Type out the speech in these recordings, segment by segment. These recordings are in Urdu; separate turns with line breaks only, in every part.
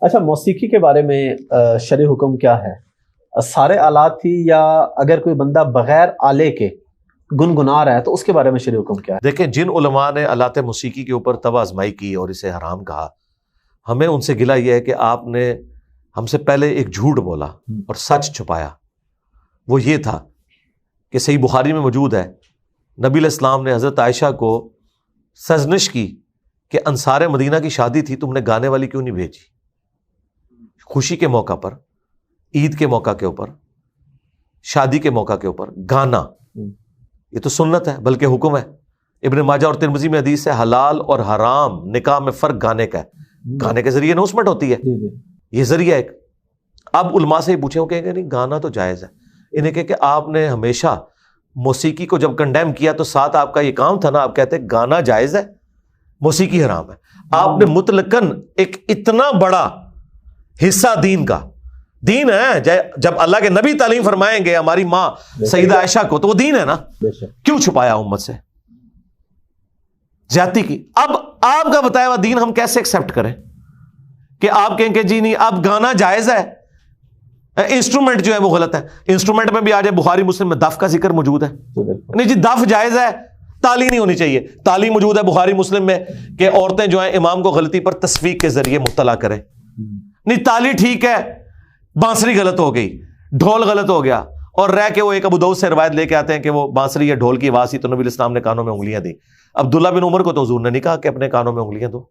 اچھا، موسیقی کے بارے میں شرعی حکم کیا ہے؟ سارے آلات ہی، یا اگر کوئی بندہ بغیر آلے کے گنگنا رہا ہے تو اس کے بارے میں شرعی حکم کیا ہے؟
دیکھیں، جن علماء نے آلات موسیقی کے اوپر طب آزمائی کی اور اسے حرام کہا، ہمیں ان سے گلہ یہ ہے کہ آپ نے ہم سے پہلے ایک جھوٹ بولا اور سچ چھپایا۔ وہ یہ تھا کہ صحیح بخاری میں موجود ہے، نبی علیہ السلام نے حضرت عائشہ کو سرزنش کی کہ انصار مدینہ کی شادی تھی، تم نے گانے والی کیوں نہیں بھیجی؟ خوشی کے موقع پر، عید کے موقع کے اوپر، شادی کے موقع کے اوپر گانا، یہ تو سنت ہے بلکہ حکم ہے۔ ابن ماجہ اور ترمذی میں حدیث ہے، حلال اور حرام نکاح میں فرق گانے کا ہے۔ گانے کے ذریعے اناؤنسمنٹ ہوتی ہے، یہ ذریعہ ایک۔ اب علماء سے ہی پوچھیں، وہ کہیں گے نہیں گانا تو جائز ہے۔ انہیں کہ آپ نے ہمیشہ موسیقی کو جب کنڈیم کیا تو ساتھ آپ کا یہ کام تھا نا، آپ کہتے ہیں گانا جائز ہے، موسیقی حرام ہے۔ آپ نے مطلقاً ایک اتنا بڑا حصہ دین کا، دین ہے، جب اللہ کے نبی تعلیم فرمائیں گے ہماری ماں سیدہ عائشہ کو تو وہ دین ہے نا، کیوں چھپایا امت سے؟ زیادتی کی۔ اب آپ کا بتایا ہوا دین ہم کیسے ایکسپٹ کریں کہ آپ کہیں کہ جی نہیں اب گانا جائز ہے، انسٹرومنٹ جو ہے وہ غلط ہے۔ انسٹرومنٹ میں بھی آج بخاری مسلم میں دف کا ذکر موجود ہے، نہیں جی دف جائز ہے، تالی نہیں ہونی چاہیے۔ تالی موجود ہے بخاری مسلم میں کہ عورتیں جو ہیں امام کو غلطی پر تصفیق کے ذریعے مطلع کریں، نہیں تالی ٹھیک ہے، بانسری غلط ہو گئی، ڈھول غلط ہو گیا، اور رہ کے وہ ایک ابو داؤد سے روایت لے کے آتے ہیں کہ وہ بانسری یا ڈھول کی آواز تھی تو نبی الاسلام نے کانوں میں انگلیاں دی۔ عبداللہ بن عمر کو تو حضور نے نہیں کہا کہ اپنے کانوں میں انگلیاں دو،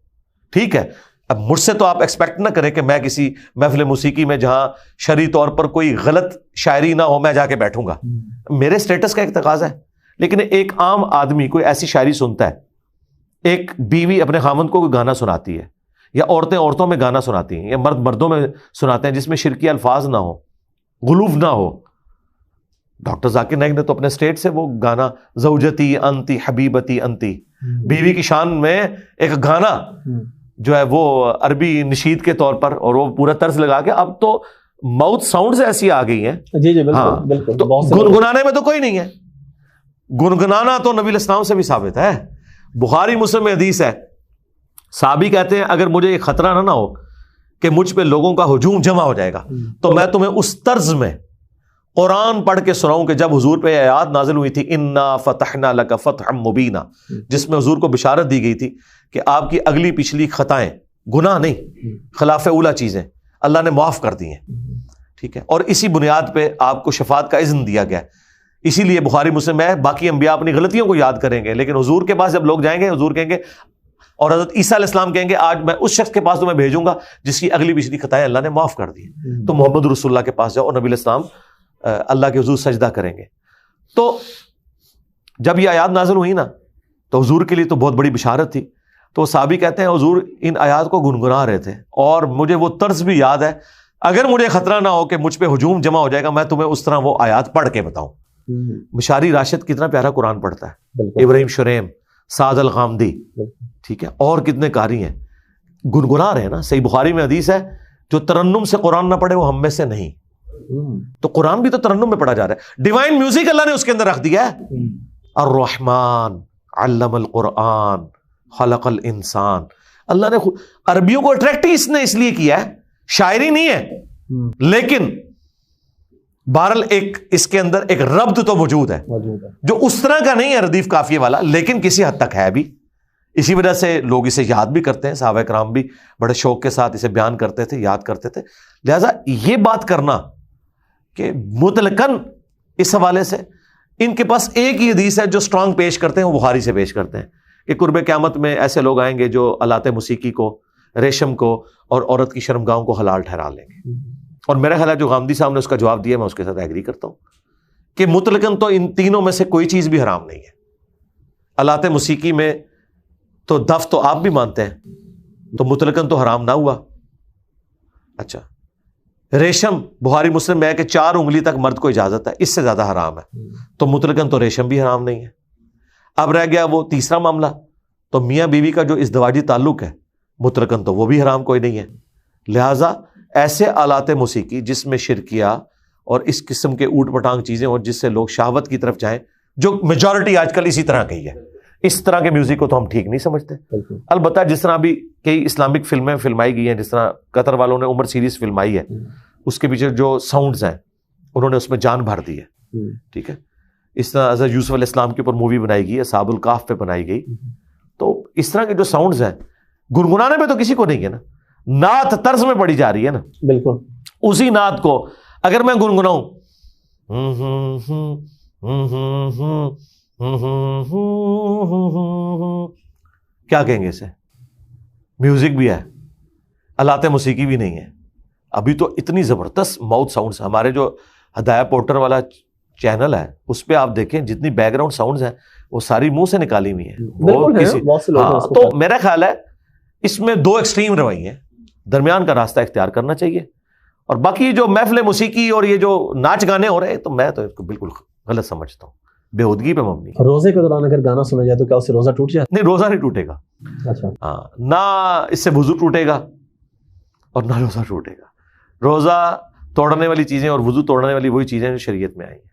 ٹھیک ہے۔ اب مجھ سے تو آپ ایکسپیکٹ نہ کریں کہ میں کسی محفل موسیقی میں جہاں شرعی طور پر کوئی غلط شاعری نہ ہو میں جا کے بیٹھوں گا، میرے سٹیٹس کا ایک تقاضا ہے۔ لیکن ایک عام آدمی کوئی ایسی شاعری سنتا ہے، ایک بیوی اپنے خاوند کو کوئی گانا سناتی ہے، یا عورتیں عورتوں میں گانا سناتی ہیں، یا مرد مردوں میں سناتے ہیں جس میں شرکی الفاظ نہ ہو، غلوف نہ ہو۔ ڈاکٹر ذاکر نائک نے تو اپنے اسٹیٹ سے وہ گانا زوجتی انتی حبیبتی انتی، بیوی کی شان میں ایک گانا جو ہے وہ عربی نشید کے طور پر، اور وہ پورا طرز لگا کے، اب تو ماؤتھ ساؤنڈز ایسی آ گئی ہیں،
جی جی بالکل بالکل،
تو گنگنانے میں تو کوئی نہیں ہے۔ گنگنانا تو نبی علیہ السلام سے بھی ثابت ہے، بخاری مسلم میں حدیث ہے، صحابی کہتے ہیں اگر مجھے یہ خطرہ نہ ہو کہ مجھ پہ لوگوں کا ہجوم جمع ہو جائے گا تو میں تمہیں اس طرز میں قرآن پڑھ کے سناؤں کہ جب حضور پہ آیات نازل ہوئی تھی انا فتحنا لک فتحا مبینا، جس میں حضور کو بشارت دی گئی تھی کہ آپ کی اگلی پچھلی خطائیں، گناہ نہیں، خلاف اولا چیزیں اللہ نے معاف کر دی ہیں، ٹھیک ہے، اور اسی بنیاد پہ آپ کو شفاعت کا اذن دیا گیا۔ اسی لیے بخاری مسلم میں باقی انبیاء اپنی غلطیوں کو یاد کریں گے، لیکن حضور کے پاس جب لوگ جائیں گے حضور کہیں گے، اور حضرت عیسیٰ علیہ السلام کہیں گے آج میں اس شخص کے پاس تمہیں بھیجوں گا جس کی اگلی پچھلی خطائیں اللہ نے معاف کر دی ہیں، تو محمد رسول اللہ کے پاس جاؤ، اور نبی علیہ السلام اللہ کے حضور سجدہ کریں گے۔ تو جب یہ آیات نازل ہوئی نا تو حضور کے لیے تو بہت بڑی بشارت تھی۔ تو صحابی کہتے ہیں حضور ان آیات کو گنگنا رہے تھے، اور مجھے وہ طرز بھی یاد ہے، اگر مجھے خطرہ نہ ہو کہ مجھ پہ ہجوم جمع ہو جائے گا میں تمہیں اس طرح وہ آیات پڑھ کے بتاؤں۔ مشاری راشد کتنا پیارا قرآن پڑھتا ہے، ابراہیم شریم، سعد الغامدی، ٹھیک ہے، اور کتنے قاری ہیں، گنگنا رہے ہیں نا۔ صحیح بخاری میں حدیث ہے جو ترنم سے قرآن نہ پڑھے وہ ہم میں سے نہیں۔ تو قرآن بھی تو ترنم میں پڑھا جا رہا ہے، ڈیوائن میوزک اللہ نے اس کے اندر رکھ دیا ہے۔ الرحمن علم القرآن خلق الانسان، اللہ نے عربیوں کو اٹریکٹ ہی اس لیے کیا ہے، شاعری نہیں ہے، لیکن بہرحال ایک اس کے اندر ایک ربط تو موجود ہے جو اس طرح کا نہیں ہے ردیف قافیے والا، لیکن کسی حد تک ہے بھی۔ اسی وجہ سے لوگ اسے یاد بھی کرتے ہیں، صحابہ کرام بھی بڑے شوق کے ساتھ اسے بیان کرتے تھے، یاد کرتے تھے۔ لہذا یہ بات کرنا کہ مطلقاً اس حوالے سے ان کے پاس ایک ہی حدیث ہے جو اسٹرانگ پیش کرتے ہیں، وہ بخاری سے پیش کرتے ہیں کہ قرب قیامت میں ایسے لوگ آئیں گے جو آلات موسیقی کو، ریشم کو اور عورت کی شرمگاہوں کو حلال ٹھہرا لیں گے۔ اور میرا خیال ہے جو غامدی صاحب نے اس کا جواب دیا میں اس کے ساتھ ایگری کرتا ہوں کہ مطلقاً تو ان تینوں میں سے کوئی چیز بھی حرام نہیں ہے۔ آلات موسیقی میں تو دف تو آپ بھی مانتے ہیں، تو مطلقاً تو حرام نہ ہوا۔ اچھا، ریشم بخاری مسلم میں ہے کہ 4 انگلی تک مرد کو اجازت ہے، اس سے زیادہ حرام ہے، تو مطلقاً تو ریشم بھی حرام نہیں ہے۔ اب رہ گیا وہ تیسرا معاملہ، تو میاں بیوی کا جو ازدواجی تعلق ہے مطلقاً تو وہ بھی حرام کوئی نہیں ہے۔ لہٰذا ایسے آلات موسیقی جس میں شرکیہ اور اس قسم کے اوٹ پٹانگ چیزیں اور جس سے لوگ شہوت کی طرف جائیں، جو میجورٹی آج کل اسی طرح کی ہے، اس طرح کے میوزک کو تو ہم ٹھیک نہیں سمجھتے. البتہ جس طرح بھی کئی اسلامک فلمیں فلمائی گئی ہیں، جس طرح قطر والوں نے عمر سیریز فلمائی ہے، اس کے پیچھے جو ساؤنڈز ہیں انہوں نے اس میں جان بھر دی ہے. ٹھیک ہے. اس طرح حضرت یوسف علیہ السلام کے اوپر مووی بنائی گئی ہے، اصحاب الکہف پہ بنائی گئی. تو اس طرح کے جو ساؤنڈز ہیں گنگنانے میں تو کسی کو نہیں ہے نا، نعت طرز میں پڑھی جا رہی ہے نا. بالکل اسی نعت کو اگر میں گنگناؤں کیا کہیں گے اسے؟ میوزک بھی ہے، آلات موسیقی بھی نہیں ہے. ابھی تو اتنی زبردست ماؤتھ ساؤنڈز، ہمارے جو ہدایہ پورٹر والا چینل ہے اس پہ آپ دیکھیں جتنی بیک گراؤنڈ ساؤنڈز ہیں وہ ساری منہ سے نکالی ہوئی ہیں. تو میرا خیال ہے اس میں دو ایکسٹریم رویے ہیں، درمیان کا راستہ اختیار کرنا چاہیے. اور باقی جو محفل موسیقی اور یہ جو ناچ گانے ہو رہے ہیں تو میں تو اس کو بالکل غلط سمجھتا ہوں، بےہودگی پہ مبنی.
روزے کے دوران اگر گانا سنا جائے تو کیا اس سے روزہ ٹوٹ جائے؟
نہیں، روزہ نہیں ٹوٹے گا.
اچھا.
ہاں، نہ اس سے وضو ٹوٹے گا اور نہ روزہ ٹوٹے گا. روزہ توڑنے والی چیزیں اور وضو توڑنے والی وہی چیزیں جو شریعت میں آئی ہیں.